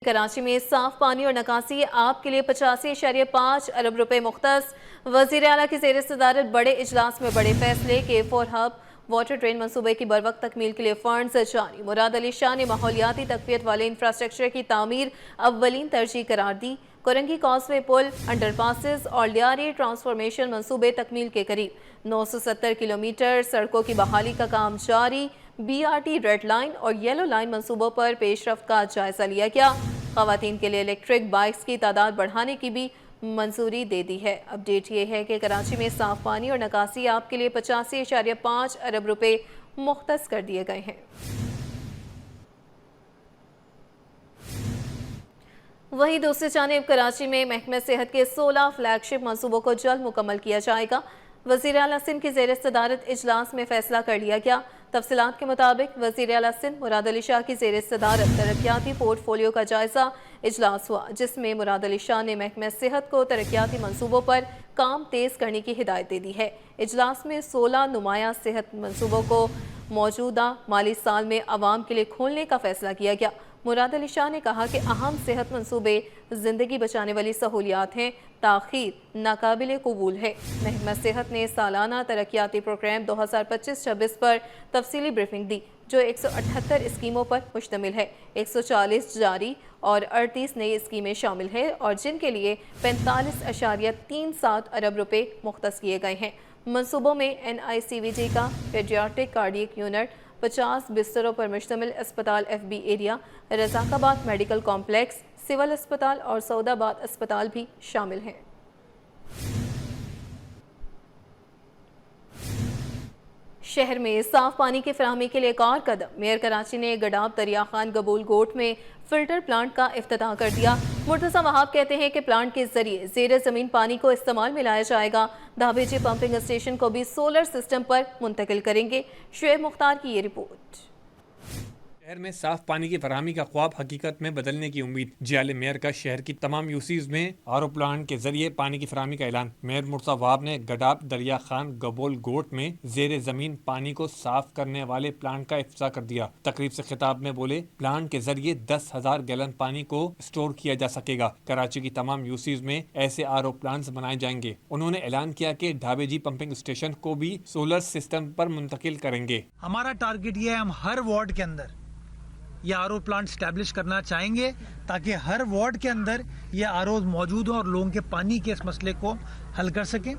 کراچی میں صاف پانی اور نکاسی آب کے لیے 85.5 ارب روپے مختص۔ وزیر اعلیٰ کی زیر صدارت بڑے اجلاس میں بڑے فیصلے K4 ہب واٹر ڈرین منصوبے کی بروقت تکمیل کے لیے فنڈز جاری۔ مراد علی شاہ نے ماحولیاتی تقویت والے انفراسٹرکچر کی تعمیر اولین ترجیح قرار دی۔ کورنگی کاسوے پل، انڈر پاسز اور لیاری ٹرانسفارمیشن منصوبے تکمیل کے قریب۔ 970 کلومیٹر سڑکوں کی بحالی کا کام جاری۔ BRT ریڈ لائن اور یلو لائن منصوبوں پر پیش رفت کا جائزہ لیا گیا۔ خواتین کے لیے الیکٹرک بائکس کی تعداد بڑھانے کی بھی منظوری دے دی ہے۔ اپڈیٹ یہ ہے کہ کراچی میں صاف پانی اور نکاسی آب کے لیے 85.5 ارب روپے مختص کر دیے گئے ہیں۔ وہیں دوسری جانب کراچی میں محکمہ صحت کے 16 فلیگ شپ منصوبوں کو جلد مکمل کیا جائے گا۔ وزیر اعلیٰ سندھ کی زیر صدارت اجلاس میں فیصلہ کر لیا گیا۔ تفصیلات کے مطابق وزیر اعلیٰ سندھ مراد علی شاہ کی زیر صدارت ترقیاتی پورٹ فولیو کا جائزہ اجلاس ہوا، جس میں مراد علی شاہ نے محکمہ صحت کو ترقیاتی منصوبوں پر کام تیز کرنے کی ہدایت دے دی ہے۔ اجلاس میں 16 نمایاں صحت منصوبوں کو موجودہ مالی سال میں عوام کے لیے کھولنے کا فیصلہ کیا گیا۔ مراد علی شاہ نے کہا کہ اہم صحت منصوبے زندگی بچانے والی سہولیات ہیں، تاخیر ناقابل قبول ہے۔ محکمہ صحت نے سالانہ ترقیاتی پروگرام 2025-26 پر تفصیلی بریفنگ دی، جو 178 اسکیموں پر مشتمل ہے۔ 140 جاری اور 38 نئی اسکیمیں شامل ہیں اور جن کے لیے 45.37 ارب روپے مختص کیے گئے ہیں۔ منصوبوں میں NICVG کا پیڈیاٹرک کارڈیک یونٹ، 50 بستروں پر مشتمل اسپتال FB ایریا، رزاق آباد میڈیکل کمپلیکس، سول اسپتال اور سعود آباد اسپتال بھی شامل ہیں۔ شہر میں صاف پانی کی فراہمی کے لیے ایک اور قدم۔ میئر کراچی نے گڈاب دریا خان گبول گوٹ میں فلٹر پلانٹ کا افتتاح کر دیا۔ مرتضی وہاب کہتے ہیں کہ پلانٹ کے ذریعے زیر زمین پانی کو استعمال میں لایا جائے گا۔ دھابے جی پمپنگ اسٹیشن کو بھی سولر سسٹم پر منتقل کریں گے۔ شعیب مختار کی یہ رپورٹ۔ شہر میں صاف پانی کی فراہمی کا خواب حقیقت میں بدلنے کی امید۔ جیال میئر کا شہر کی تمام یوسیز میں RO پلانٹ کے ذریعے پانی کی فراہمی کا اعلان۔ میئر مرتضی وہاب نے گڈاب دریا خان گبول گوٹ میں زیر زمین پانی کو صاف کرنے والے پلانٹ کا افتتاح کر دیا۔ تقریب سے خطاب میں بولے، پلانٹ کے ذریعے 10,000 گیلن پانی کو اسٹور کیا جا سکے گا۔ کراچی کی تمام یوسیز میں ایسے RO پلانٹس بنائے جائیں گے۔ انہوں نے اعلان کیا کہ ڈھابے جی پمپنگ اسٹیشن کو بھی سولر سسٹم پر منتقل کریں گے۔ ہمارا ٹارگٹ یہ ہے، ہم ہر وارڈ کے اندر یہ RO پلانٹ اسٹیبلش کرنا چاہیں گے تاکہ ہر وارڈ کے اندر یہ ROs موجود ہوں اور لوگوں کے پانی کے اس مسئلے کو حل کر سکیں۔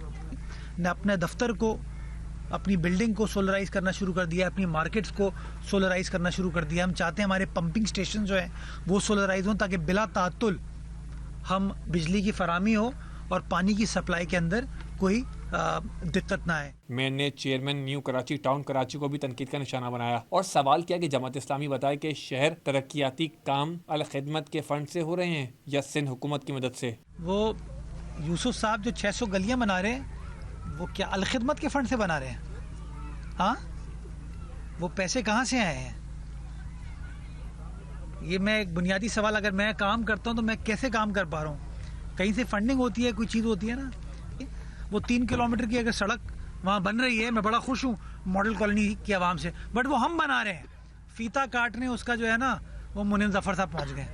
نے اپنے دفتر کو، اپنی بلڈنگ کو سولرائز کرنا شروع کر دیا، اپنی مارکیٹس کو سولرائز کرنا شروع کر دیا۔ ہم چاہتے ہیں ہمارے پمپنگ اسٹیشن جو ہیں وہ سولرائز ہوں تاکہ بلا تعطل ہم بجلی کی فراہمی ہو اور پانی کی سپلائی کے اندر کوئی دقت نہ آئے۔ میئر نے chairman new Karachi town Karachi کو بھی تنقید کا نشانہ بنایا اور سوال کیا کہ جماعت اسلامی بتائے کہ شہر ترقیاتی کام الخدمت کے فنڈ سے ہو رہے ہیں یا سندھ حکومت کی مدد سے۔ وہ یوسف صاحب جو 600 گلیاں بنا رہے ہیں وہ کیا الخدمت کے فنڈ سے بنا رہے ہیں؟ ہاں، وہ پیسے کہاں سے آئے ہیں؟ یہ میں ایک بنیادی سوال، اگر میں کام کرتا ہوں تو میں کیسے کام کر پا رہا ہوں؟ کہیں سے فنڈنگ ہوتی ہے، کوئی چیز ہوتی ہے نا۔ وہ 3 کلومیٹر کی اگر سڑک وہاں بن رہی ہے، میں بڑا خوش ہوں ماڈل کالونی کی عوام سے، بٹ وہ ہم بنا رہے ہیں۔ فیتا کاٹنے اس کا جو ہے نا، وہ منیم ظفر صاحب پہنچ گئے،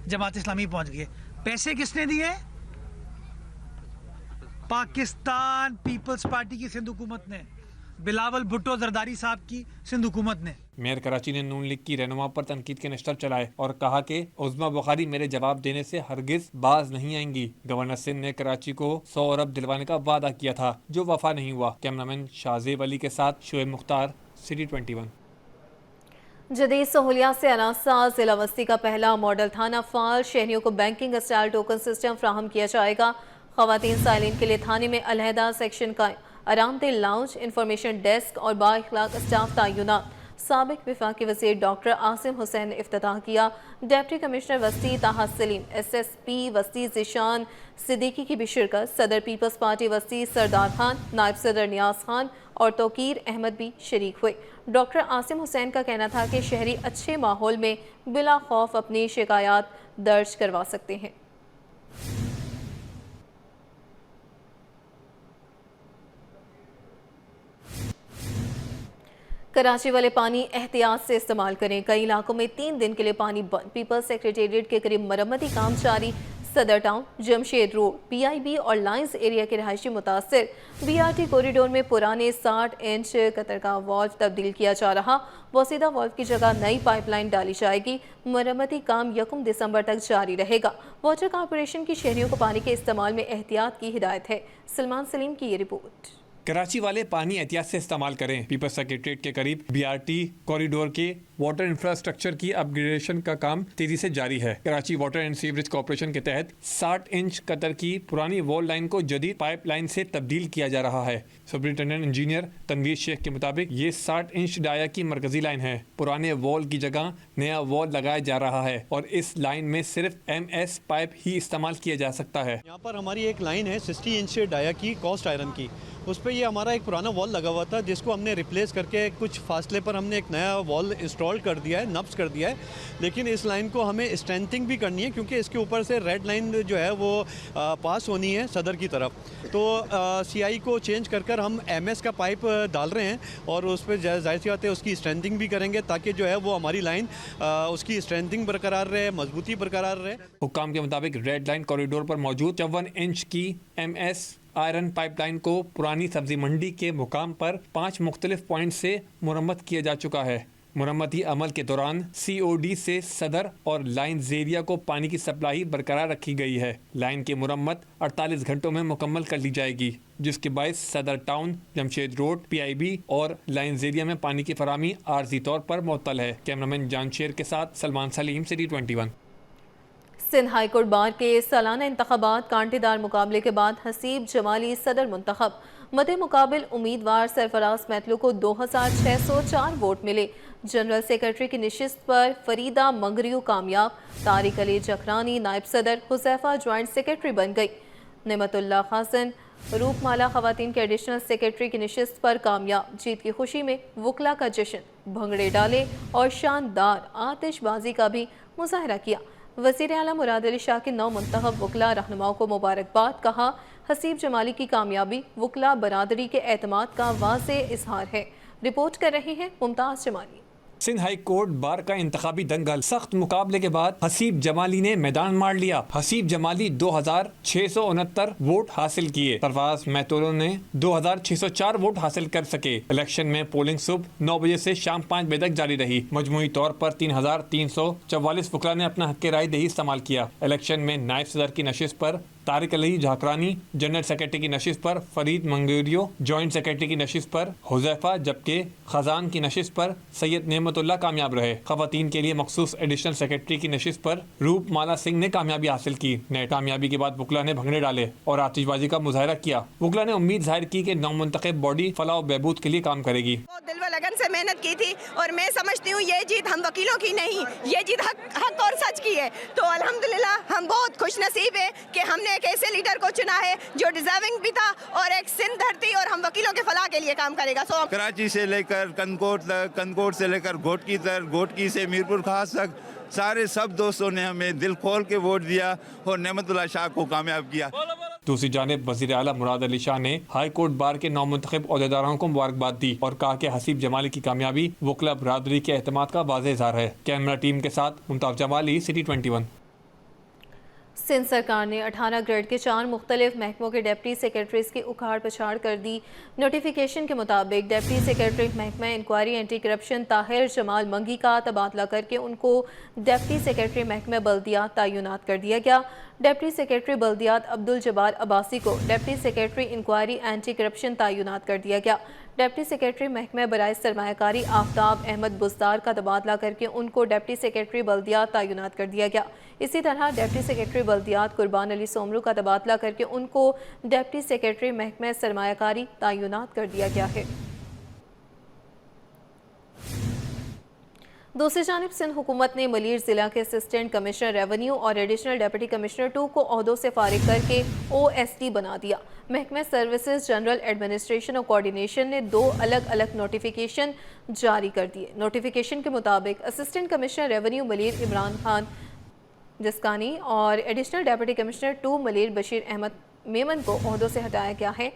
جماعت اسلامی پہنچ گئے۔ پیسے کس نے دیے؟ پاکستان پیپلز پارٹی کی سندھ حکومت نے، بلاول بھٹو زرداری صاحب کی سندھ حکومت نے۔ میئر کراچی نے نون لیگ کی رہنما پر تنقید کے نشتر چلائے اور کہا کہ عظمیٰ بخاری میرے جواب دینے سے ہرگز باز نہیں آئیں گی۔ گورنر سندھ نے کراچی کو 100 ارب دلوانے کا وعدہ کیا تھا جو وفا نہیں ہوا۔ کیمرامین شازیب علی کے ساتھ شعیب مختار، سٹی 21۔ جدید سہولیات سے اناسا ضلع وسطی کا پہلا ماڈل تھانہ فعال، شہریوں کو بینکنگ اسٹائل ٹوکن سسٹم فراہم کیا جائے گا۔ خواتین سائلین کے لیے تھانے میں علیحدہ سیکشن قائم، آرام دہ لاؤنج، انفارمیشن ڈیسک اور با اخلاق اسٹاف تعینات۔ سابق وفاقی وزیر ڈاکٹر عاصم حسین نے افتتاح کیا۔ ڈپٹی کمشنر وسطی طاہر سلیم، SSP وسطی ذیشان صدیقی کی بھی شرکت، صدر پیپلز پارٹی وسطی سردار خان، نائب صدر نیاز خان اور توقیر احمد بھی شریک ہوئے۔ ڈاکٹر عاصم حسین کا کہنا تھا کہ شہری اچھے ماحول میں بلا خوف اپنی شکایات درج کروا سکتے ہیں۔ کراچی والے پانی احتیاط سے استعمال کریں، کئی علاقوں میں 3 دن کے لیے پانی بند۔ پیپلز سیکریٹریٹ کے قریب مرمتی کام جاری، Saddar town, Jamshed road, P I B اور لائنز ایریا کے رہائشی متاثر۔ بی آر ٹی کوریڈور میں پرانے 60 انچ قطر کا والو تبدیل کیا جا رہا، بوسیدہ والو کی جگہ نئی پائپ لائن ڈالی جائے گی۔ مرمتی کام 1 دسمبر تک جاری رہے گا۔ واٹر کارپوریشن کی شہریوں کو پانی کے استعمال میں احتیاط کی ہدایت ہے۔ سلمان سلیم کی یہ رپورٹ۔ کراچی والے پانی احتیاط سے استعمال کریں۔ پیپلز سیکریٹریٹ کے قریب بی آر ٹی کوریڈور کے واٹر انفراسٹرکچر کی اپ گریڈیشن کا کام تیزی سے جاری ہے۔ Karachi water and sewerage corporation کے تحت 60 انچ قطر کی پرانی وال لائن کو جدید پائپ لائن سے تبدیل کیا جا رہا ہے۔ سپرنٹینڈنٹ انجینئر تنویر شیخ کے مطابق یہ 60 انچ ڈایا کی مرکزی لائن ہے۔ پرانے وال کی جگہ نیا وال لگایا جا رہا ہے اور اس لائن میں صرف ایم ایس پائپ ہی استعمال کیا جا سکتا ہے۔ یہاں پر ہماری ایک لائن ہے 60 انچ ڈایا کی کاسٹ آئرن کی، اس پہ یہ ہمارا ایک پرانا وال لگا ہوا تھا جس کو ہم نے ریپلیس کر کے کچھ فاصلے پر ہم نے ایک نیا وال انسٹال کر دیا ہے، نبز کر دیا ہے، لیکن اس لائن کو ہمیں اسٹرینتھنگ بھی کرنی ہے کیونکہ اس کے اوپر سے ریڈ لائن جو ہے وہ پاس ہونی ہے صدر کی طرف، تو سی آئی کو چینج کر کر ہم ایم ایس کا پائپ ڈال رہے ہیں اور اس پہ ظاہر سی بات ہے اس کی اسٹرینتھنگ بھی کریں گے تاکہ جو ہے وہ ہماری لائن اس کی اسٹرینتھنگ برقرار رہے، مضبوطی برقرار رہے۔ حکام کے مطابق ریڈ لائن کوریڈور پر موجود 54 انچ کی M S iron pipe line کو پرانی سبزی منڈی کے مقام پر 5 مختلف پوائنٹ سے مرمت کیا جا چکا ہے۔ مرمتی عمل کے دوران سی او ڈی سے صدر اور لائن زیریا کو پانی کی سپلائی برقرار رکھی گئی ہے۔ لائن کی مرمت 48 گھنٹوں میں مکمل کر لی جائے گی، جس کے باعث Saddar town, Jamshed road, P I B اور لائن زیریا میں پانی کی فراہمی عارضی طور پر معطل ہے۔ کیمرامین جان شیر کے ساتھ Salman Saleem, city 21۔ Sindh high court bar کے سالانہ انتخابات کانٹے دار مقابلے کے بعد حسیب جمالی صدر منتخب۔ مد مقابل امیدوار سرفراز میتلو کو 2604 ووٹ ملے۔ جنرل سیکرٹری کی نشست پر فریدہ منگریو کامیاب، طارق علی جکرانی نائب صدر، حذیفہ جوائنٹ سیکرٹری بن گئی۔ نعمت اللہ خازن روپ مالا خواتین کے ایڈیشنل سیکرٹری کی نشست پر کامیاب۔ جیت کی خوشی میں وکلا کا جشن، بھنگڑے ڈالے اور شاندار آتش بازی کا بھی مظاہرہ کیا۔ وزیر اعلیٰ مراد علی شاہ کے 9 منتخب وکلا رہنماؤں کو مبارکباد کہا۔ حسیب جمالی کی کامیابی وکلا برادری کے اعتماد کا واضح اظہار ہے۔ رپورٹ کر رہی ہیں ممتاز جمالی۔ سندھ ہائی کورٹ بار کا انتخابی دنگل، سخت مقابلے کے بعد حسیب جمالی نے میدان مار لیا۔ حسیب جمالی 2669 ووٹ حاصل کیے، سرفراز میتولو نے 2604 ووٹ حاصل کر سکے۔ الیکشن میں پولنگ صبح 9 بجے سے شام 5 بجے تک جاری رہی۔ مجموعی طور پر 3344 وکلا نے اپنا حق رائے دہی استعمال کیا۔ الیکشن میں نائب صدر کی نشست پر طارق علی جھاکرانی، جنرل سیکرٹری کی نشست پر فرید منگریو، جوائنٹ سیکرٹری کی نشست پر حذیفہ، جبکہ خزان کی نشست پر سید نعمت اللہ کامیاب رہے۔ خواتین کے لیے مخصوص ایڈیشنل سیکرٹری کی نشست پر روپ مالا سنگھ نے کامیابی حاصل کی۔ نئے کامیابی کے بعد وکلا نے بھنگڑے ڈالے اور آتش بازی کا مظاہرہ کیا۔ وکلا نے امید ظاہر کی کہ نومنتخب باڈی فلاح و بہبود کے لیے کام کرے گی۔ دل و لگن سے محنت کی تھی اور میں سمجھتی ہوں یہ جیت ہم وکیلوں کی نہیں، یہ جیت حق اور سچ کی ہے، تو الحمدللہ ہم بہت خوش نصیب ہیں کہ ہم نے ایک ایسے لیڈر کو چنا ہے جو ڈیزرونگ بھی تھا اور ایک سندھ دھرتی اور ہم وکیلوں کے فلاح کے لیے کام کرے گا۔ کراچی سے لے کر کنکوٹ تک، کنکوٹ سے لے کر گھوٹکی تک، گھوٹکی سے میرپور خاص تک سارے سب دوستوں نے ہمیں دل کھول کے ووٹ دیا اور نعمت اللہ شاہ کو کامیاب کیا۔ دوسری جانب وزیر اعلیٰ مراد علی شاہ نے ہائی کورٹ بار کے نومنتخب عہدیداروں کو مبارکباد دی اور کہا کہ حسیب جمالی کی کامیابی وکلا برادری کے اعتماد کا واضح اظہار ہے۔ کیمرہ ٹیم کے ساتھ ممتاز جمالی، سٹی 21۔ سندھ سرکار نے 18 گریڈ کے 4 مختلف محکموں کے ڈپٹی سیکرٹریز کی اکھاڑ پچھاڑ کر دی۔ نوٹیفیکیشن کے مطابق ڈپٹی سیکرٹری محکمہ انکوائری اینٹی کرپشن طاہر جمال منگی کا تبادلہ کر کے ان کو ڈپٹی سیکرٹری محکمہ بلدیات تعینات کر دیا گیا۔ ڈپٹی سیکرٹری بلدیات عبدالجبار عباسی کو deputy secretary inquiry anti corruption تعینات کر دیا گیا۔ ڈپٹی سیکرٹری محکمہ برائے سرمایہ کاری آفتاب احمد بزدار کا تبادلہ کر کے ان کو ڈپٹی سیکرٹری بلدیات تعینات کر دیا گیا۔ اسی طرح ڈپٹی سیکرٹری بلدیات قربان علی سومرو کا تبادلہ کر کے ان کو ڈپٹی سیکرٹری محکمہ سرمایہ کاری تعینات کر دیا گیا ہے۔ دوسری جانب سندھ حکومت نے ملیر ضلع کے اسسٹنٹ کمشنر ریونیو اور ایڈیشنل ڈپٹی کمشنر 2 کو عہدوں سے فارغ کر کے او ایس ٹی بنا دیا۔ محکمہ سروسز جنرل ایڈمنسٹریشن اور کوارڈینیشن نے 2 الگ الگ نوٹیفیکیشن جاری کر دیے۔ نوٹیفیکیشن کے مطابق assistant commissioner revenue Malir Imran Khan Jaskani اور additional deputy commissioner 2 Malir Bashir Ahmed Memon کو عہدوں سے ہٹایا گیا ہے۔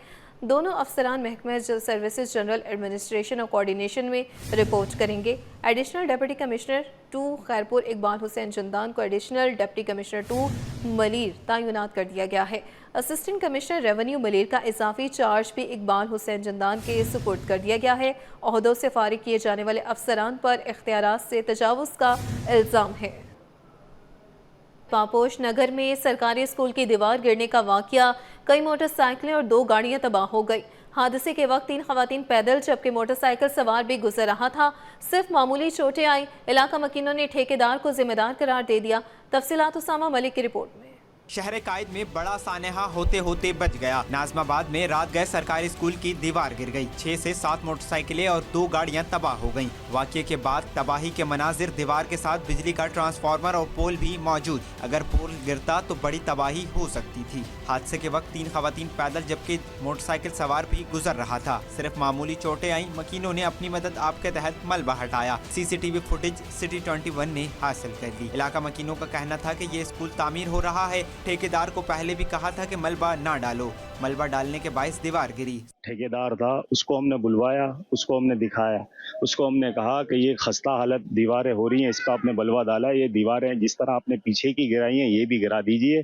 دونوں افسران محکمہ سروسز جنرل ایڈمنسٹریشن اور کوارڈینیشن میں رپورٹ کریں گے۔ Additional deputy commissioner 2 Khairpur Iqbal Hussain Jandan کو ایڈیشنل ڈپٹی کمشنر 2 ملیر تعینات کر دیا گیا ہے۔ اسسٹنٹ کمشنر ریونیو ملیر کا اضافی چارج بھی اقبال حسین جندان کے سپرد کر دیا گیا ہے۔ عہدوں سے فارغ کیے جانے والے افسران پر اختیارات سے تجاوز کا الزام ہے۔ پاپوش نگر میں سرکاری اسکول کی دیوار گرنے کا واقعہ، کئی موٹر سائیکلیں اور 2 گاڑیاں تباہ ہو گئی۔ حادثے کے وقت 3 خواتین پیدل جبکہ موٹر سائیکل سوار بھی گزر رہا تھا۔ صرف معمولی چوٹیں آئیں۔ علاقہ مکینوں نے ٹھیکیدار کو ذمہ دار قرار دے دیا۔ تفصیلات اسامہ ملک کی رپورٹ میں۔ شہر قائد میں بڑا سانحہ ہوتے ہوتے بچ گیا۔ ناظم آباد میں رات گئے سرکاری اسکول کی دیوار گر گئی، 6 سے 7 موٹر سائیکلیں اور 2 گاڑیاں تباہ ہو گئیں۔ واقعے کے بعد تباہی کے مناظر، دیوار کے ساتھ بجلی کا ٹرانسفارمر اور پول بھی موجود۔ اگر پول گرتا تو بڑی تباہی ہو سکتی تھی۔ حادثے کے وقت 3 خواتین پیدل جبکہ موٹر سائیکل سوار بھی گزر رہا تھا۔ صرف معمولی چوٹیں آئیں۔ مکینوں نے اپنی مدد آپ کے تحت ملبہ ہٹایا۔ CCTV فوٹیج سٹی 21 نے حاصل کر لی۔ علاقہ مکینوں کا کہنا تھا کہ یہ اسکول تعمیر ہو رہا ہے۔ ٹھیکیدار کو پہلے بھی کہا تھا کہ ملبہ نہ ڈالو۔ ملبہ ڈالنے کے باعث دیوار گری۔ ٹھیکیدار تھا، اس کو ہم نے بلوایا، اس کو ہم نے دکھایا، اس کو ہم نے کہا کہ یہ خستہ حالت دیواریں ہو رہی ہیں، اس پہ آپ نے بلوا ڈالا، یہ دیواریں جس طرح آپ نے پیچھے کی گرائی ہیں یہ بھی گرا دیجئے۔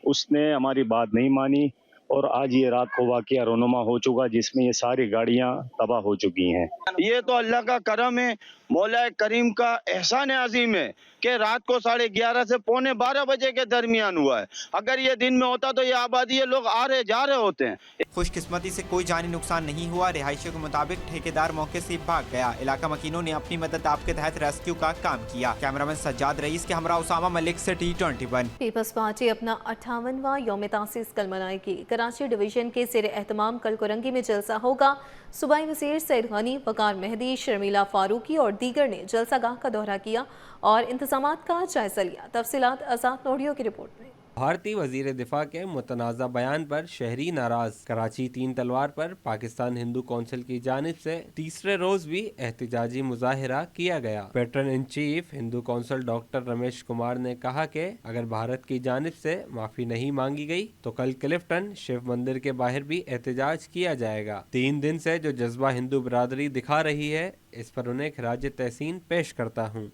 اس نے ہماری بات نہیں مانی اور آج یہ رات کو واقعہ رونما ہو چکا جس میں یہ ساری گاڑیاں تباہ ہو چکی ہیں۔ یہ تو اللہ کا کرم ہے، مولا کریم کا احسان عظیم ہے کہ رات کو 11:30 سے 11:45 بجے کے درمیان ہوا ہے۔ اگر یہ دن میں ہوتا تو یہ آبادی یہ لوگ آ رہے جا رہے ہوتے ہیں۔ خوش قسمتی سے کوئی جانی نقصان نہیں ہوا۔ رہائشیوں کے مطابق ٹھیکیدار موقع سے بھاگ گیا۔ علاقہ مکینوں نے اپنی مدد آپ کے تحت ریسکیو کا کام کیا۔ کیمرامین سجاد رئیس کے ہمراہ اسامہ ملک، سٹی 21۔ پیپلز پارٹی اپنا 58واں یوم تاسیس کل منائے گی۔ کراچی ڈویژن کے زیر اہتمام کل کرنگی میں جلسہ ہوگا۔ صوبائی وزیر سید غنی، وقار مہدی، شرمیلا فاروقی اور دیگر نے جلسہ گاہ کا دورہ کیا اور انتظامات کا جائزہ لیا۔ تفصیلات آزاد نوڈیو کی رپورٹ میں۔ بھارتی وزیر دفاع کے متنازع بیان پر شہری ناراض۔ کراچی 3 تلوار پر پاکستان ہندو کونسل کی جانب سے تیسرے روز بھی احتجاجی مظاہرہ کیا گیا۔ Pattern in chief Hindu council doctor Ramesh Kumar نے کہا کہ اگر بھارت کی جانب سے معافی نہیں مانگی گئی تو کل کلفٹن شیو مندر کے باہر بھی احتجاج کیا جائے گا۔ 3 دن سے جو جذبہ ہندو برادری دکھا رہی ہے اس پر انہیں خراج تحسین پیش کرتا ہوں۔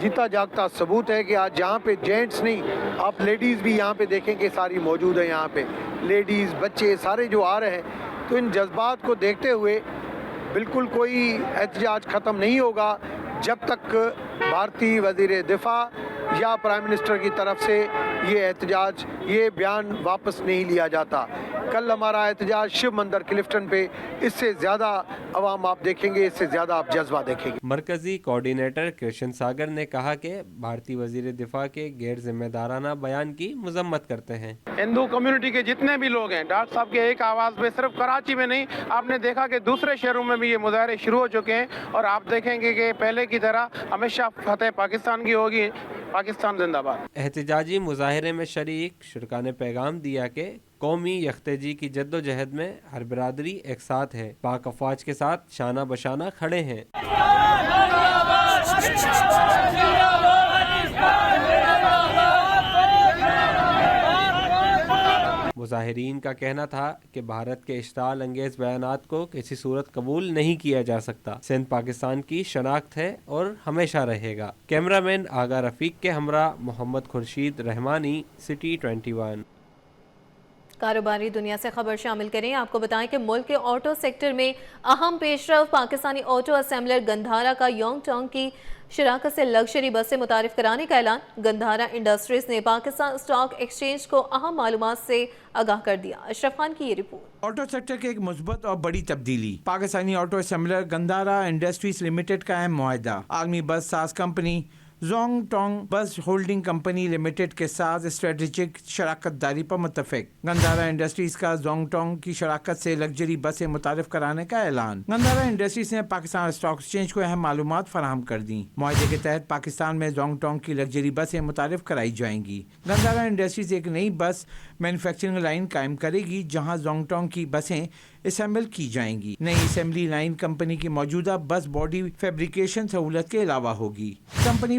جیتا جاگتا ثبوت ہے کہ آج یہاں پہ جینٹس نہیں، آپ لیڈیز بھی یہاں پہ دیکھیں کہ ساری موجود ہیں۔ یہاں پہ لیڈیز، بچے سارے جو آ رہے ہیں، تو ان جذبات کو دیکھتے ہوئے بالکل کوئی احتجاج ختم نہیں ہوگا جب تک بھارتی وزیر دفاع یا پرائم منسٹر کی طرف سے یہ احتجاج، یہ بیان واپس نہیں لیا جاتا۔ کل ہمارا احتجاج شیو مندر کلفٹن پہ، اس سے زیادہ عوام آپ دیکھیں گے، اس سے زیادہ آپ جذبہ دیکھیں گے۔ مرکزی کوارڈینیٹر کرشن ساگر نے کہا کہ بھارتی وزیر دفاع کے غیر ذمہ دارانہ بیان کی مذمت کرتے ہیں۔ ہندو کمیونٹی کے جتنے بھی لوگ ہیں، ڈاکٹر صاحب کے ایک آواز میں، صرف کراچی میں نہیں، آپ نے دیکھا کہ دوسرے شہروں میں بھی یہ مظاہرے شروع ہو چکے ہیں اور آپ دیکھیں گے کہ پہلے کی طرح ہمیشہ فتح پاکستان کی ہوگی۔ پاکستان زندہ باد۔ احتجاجی مظاہرے میں شریک شرکا نے پیغام دیا کہ قومی یکتیجی کی جدوجہد میں ہر برادری ایک ساتھ ہے، پاک افواج کے ساتھ شانہ بشانہ کھڑے ہیں۔ مظاہرین کا کہنا تھا کہ بھارت کے اشتعال انگیز بیانات کو کسی صورت قبول نہیں کیا جا سکتا۔ سندھ پاکستان کی شناخت ہے اور ہمیشہ رہے گا۔ کیمرامین آغا رفیق کے ہمراہ محمد خورشید رحمانی، سٹی 21۔ کاروباری دنیا سے خبر شامل کریں۔ آپ کو بتائیں کہ ملک کے آٹو سیکٹر میں اہم پیش رفت، پاکستانی آٹو اسمبلر گندھارا کا یونگ ٹانگ کی شراکت سے لگژری بسیں متعارف کرانے کا اعلان۔ گندھارا انڈسٹریز نے پاکستان اسٹاک ایکسچینج کو اہم معلومات سے آگاہ کر دیا۔ اشرف خان کی یہ رپورٹ۔ آٹو سیکٹر کے ایک مثبت اور بڑی تبدیلی، Pakistani auto assembler Gandhara industries limited کا اہم معاہدہ۔ عالمی بس ساز کمپنی زونگ ٹونگ بس ہولڈنگ کمپنی لمیٹڈ کے ساتھ اسٹریٹجک شراکت داری پر متفق۔ گندھارا انڈسٹریز کا زونگ ٹونگ کی شراکت سے لگژری بسیں متعارف کرانے کا اعلان۔ گندھارا انڈسٹریز نے پاکستان اسٹاک ایکسچینج کو اہم معلومات فراہم کر دیں۔ معاہدے کے تحت پاکستان میں زونگ ٹونگ کی لگژری بسیں متعارف کرائی جائیں گی۔ گندھارا انڈسٹریز ایک نئی بس مینوفیکچرنگ لائن قائم کرے گی جہاں زونگ ٹونگ کی بسیں اسمبل کی جائیں گی۔ نئی اسمبلی لائن کمپنی کی موجودہ بس باڈی فیبریکیشن سہولت کے علاوہ ہوگی۔ کمپنی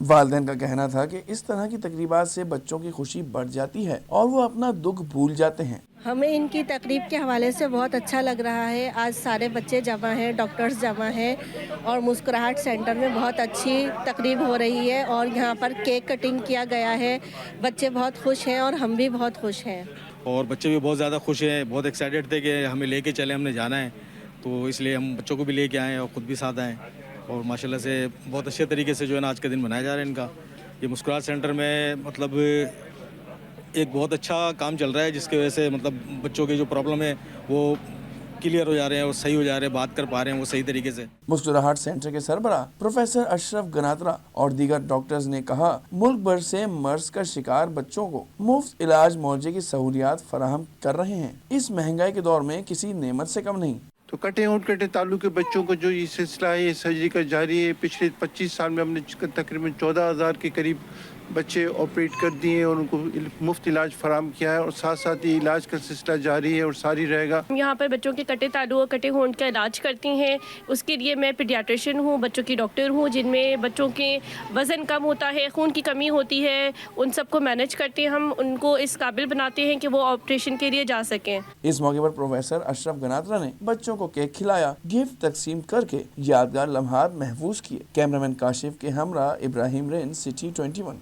والدین کا کہنا تھا کہ اس طرح کی تقریبات سے بچوں کی خوشی بڑھ جاتی ہے اور وہ اپنا دکھ بھول جاتے ہیں۔ ہمیں ان کی تقریب کے حوالے سے بہت اچھا لگ رہا ہے۔ آج سارے بچے جمع ہیں، ڈاکٹرز جمع ہیں اور مسکراہٹ سینٹر میں بہت اچھی تقریب ہو رہی ہے اور یہاں پر کیک کٹنگ کیا گیا ہے۔ بچے بہت خوش ہیں اور ہم بھی بہت خوش ہیں، اور بچے بھی بہت زیادہ خوش ہیں، بہت ایکسائٹیڈ تھے کہ ہمیں لے کے چلے، ہم نے جانا ہے، تو اس لیے ہم بچوں کو بھی لے کے آئے اور خود بھی ساتھ آئے، اور ماشاءاللہ سے بہت اچھے طریقے سے جو ہے نا آج کا دن منایا جا رہا ہے ان کا۔ یہ مسکراہٹ سینٹر میں مطلب ایک بہت اچھا کام چل رہا ہے جس کی وجہ سے مطلب بچوں کے جو پرابلم ہے وہ کلیئر ہو جا رہے ہیں اور صحیح ہو جا رہے ہیں، بات کر پا رہے ہیں وہ صحیح طریقے سے۔ مسکراہٹ سینٹر کے سربراہ پروفیسر اشرف گناترا اور دیگر ڈاکٹرز نے کہا ملک بھر سے مرض کا شکار بچوں کو مفت علاج معالجے کی سہولیات فراہم کر رہے ہیں۔ اس مہنگائی کے دور میں کسی نعمت سے کم نہیں۔ تو کٹے اونٹ کٹے تالو کے بچوں کو جو یہ سلسلہ ہے یہ سرجری کا جاری ہے۔ پچھلے 25 سال میں ہم نے تقریباً 14,000 کے قریب بچے آپریٹ کر دیے ہیں اور ان کو مفت علاج فراہم کیا ہے، اور ساتھ ساتھ یہ علاج کا سلسلہ جاری ہے اور جاری رہے گا۔ یہاں پر بچوں کے کٹے تالو اور کٹے ہونٹ کا علاج کرتی ہیں۔ اس کے لیے میں پیڈیاٹریشین ہوں، بچوں کی ڈاکٹر ہوں، جن میں بچوں کے وزن کم ہوتا ہے، خون کی کمی ہوتی ہے، ان سب کو مینیج کرتے ہیں ہم، ان کو اس قابل بناتے ہیں کہ وہ آپریشن کے لیے جا سکیں۔ اس موقع پر پروفیسر اشرف گناترا نے بچوں کو کیک کھلایا، گفٹ تقسیم کر کے یادگار لمحات محفوظ کیے۔ کیمرامین کاشف کے ہمراہ ابراہیم رین، سٹی 21۔